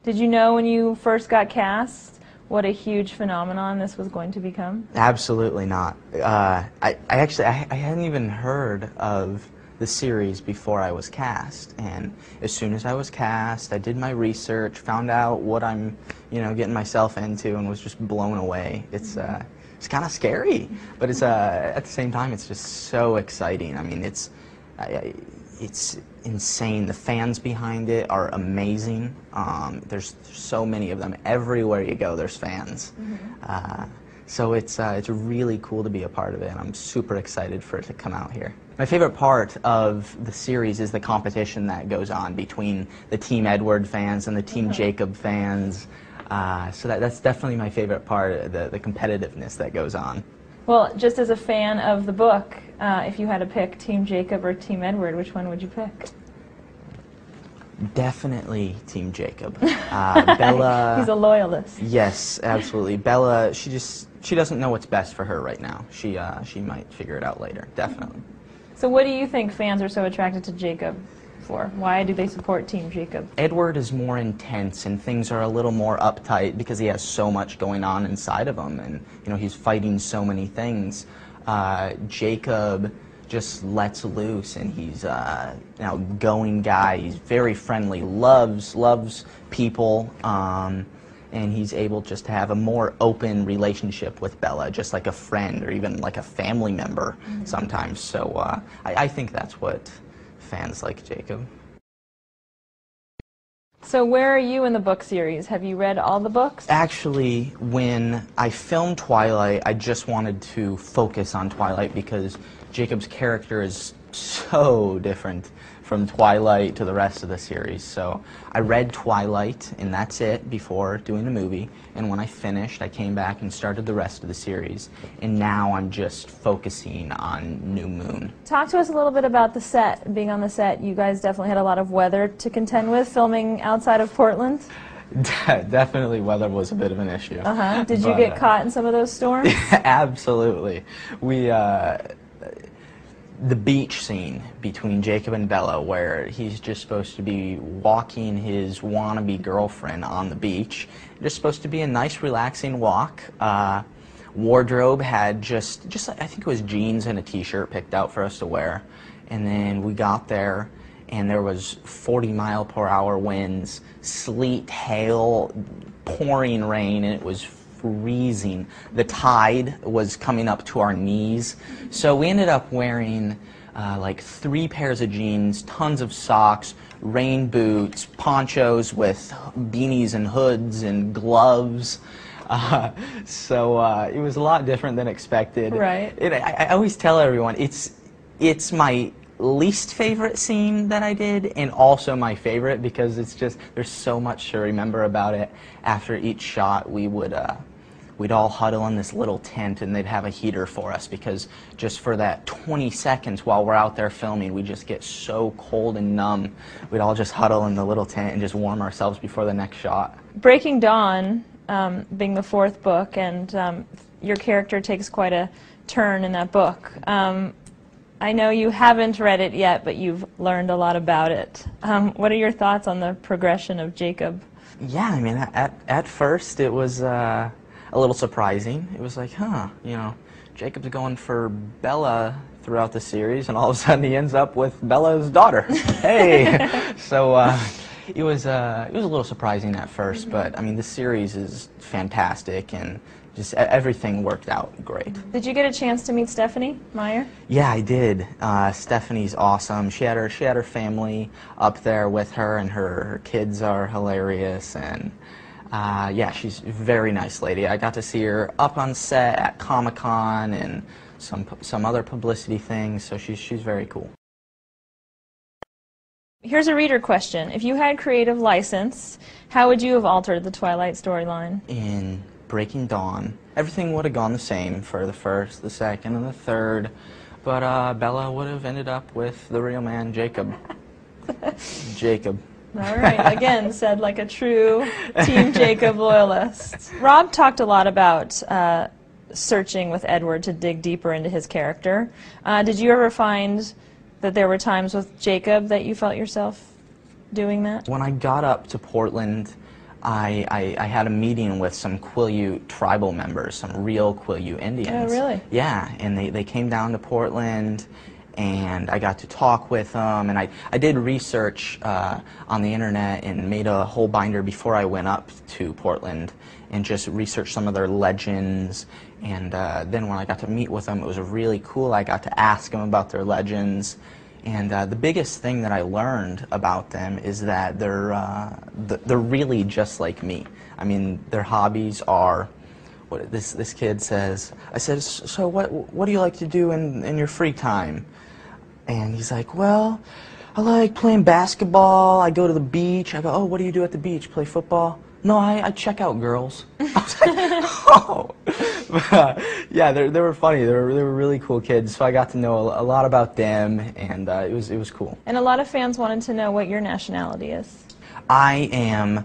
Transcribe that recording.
Did you know when you first got cast what a huge phenomenon this was going to become? Absolutely not. I hadn't even heard of the series before I was cast, and as soon as I was cast, I did my research, found out what I'm, getting myself into, and was just blown away. It's kind of scary, but it's at the same time it's just so exciting. I mean, it's insane. The fans behind it are amazing. There's so many of them. Everywhere you go, there's fans. So it's really cool to be a part of it, and I'm super excited for it to come out here. My favorite part of the series is the competition that goes on between the Team Edward fans and the Team Jacob fans. So that's definitely my favorite part, the competitiveness that goes on. Well, just as a fan of the book, if you had to pick Team Jacob or Team Edward, which one would you pick? Definitely Team Jacob. Bella... He's a loyalist. Yes, absolutely. Bella, she doesn't know what's best for her right now. She might figure it out later, definitely. So what do you think fans are so attracted to Jacob for? Why do they support Team Jacob? Edward is more intense, and things are a little more uptight because he has so much going on inside of him, and he's fighting so many things. Jacob just lets loose, and he's an outgoing guy. He's very friendly, loves people, and he's able just to have a more open relationship with Bella, just like a friend or even like a family member sometimes. So I think that's what fans like Jacob. So where are you in the book series? Have you read all the books? Actually, when I filmed Twilight, I just wanted to focus on Twilight because Jacob's character is so different from Twilight to the rest of the series. So I read Twilight, and that's it, before doing the movie. And when I finished, I came back and started the rest of the series. And now I'm just focusing on New Moon. Talk to us a little bit about the set, being on the set. You guys definitely had a lot of weather to contend with, filming outside of Portland. Definitely weather was a bit of an issue. Did you get caught in some of those storms? Absolutely. The beach scene between Jacob and Bella, where he's just supposed to be walking his wannabe girlfriend on the beach. Just supposed to be a nice, relaxing walk. Wardrobe had just I think it was jeans and a t-shirt picked out for us to wear. And then we got there, and there was 40-mile-per-hour winds, sleet, hail, pouring rain, and it was freezing. The tide was coming up to our knees. So we ended up wearing like 3 pairs of jeans, tons of socks, rain boots, ponchos with beanies and hoods and gloves. So it was a lot different than expected. Right. I always tell everyone it's my least favorite scene that I did, and also my favorite because it's just there's so much to remember about it. After each shot, we'd all huddle in this little tent, and they'd have a heater for us because just for that 20 seconds while we're out there filming, we just get so cold and numb. We'd all just huddle in the little tent and just warm ourselves before the next shot. Breaking Dawn, being the 4th book, and your character takes quite a turn in that book. I know you haven't read it yet, but you've learned a lot about it. What are your thoughts on the progression of Jacob? Yeah, I mean, at first it was a little surprising. It was like, Jacob's going for Bella throughout the series, and all of a sudden he ends up with Bella's daughter. Hey! So it was a little surprising at first, but I mean, the series is fantastic, and just everything worked out great. Did you get a chance to meet Stephanie Meyer? Yeah, I did. Stephanie's awesome. She had her family up there with her, and her kids are hilarious, and yeah, she's a very nice lady. I got to see her up on set at Comic-Con and some other publicity things, so she's very cool. Here's a reader question. If you had creative license, how would you have altered the Twilight storyline? In Breaking Dawn, everything would have gone the same for the 1st, the 2nd, and the 3rd, but Bella would have ended up with the real man, Jacob. Jacob. All right, again, said like a true Team Jacob loyalist. Rob talked a lot about searching with Edward to dig deeper into his character. Did you ever find that there were times with Jacob that you felt yourself doing that? When I got up to Portland, I had a meeting with some Quileute tribal members, some real Quileute Indians. Oh, really? Yeah, and they came down to Portland, and I got to talk with them, and I did research on the internet and made a whole binder before I went up to Portland and just researched some of their legends, and then when I got to meet with them, it was really cool. I got to ask them about their legends, and the biggest thing that I learned about them is that they're really just like me. I mean, their hobbies are, what this kid says, I said, so what do you like to do in your free time? And he's like, well, I like playing basketball, I go to the beach. I go, oh, what do you do at the beach, play football? No, I check out girls. I was like, oh. Yeah, they were funny. They were really cool kids, so I got to know a lot about them, and it was cool. And a lot of fans wanted to know what your nationality is. I am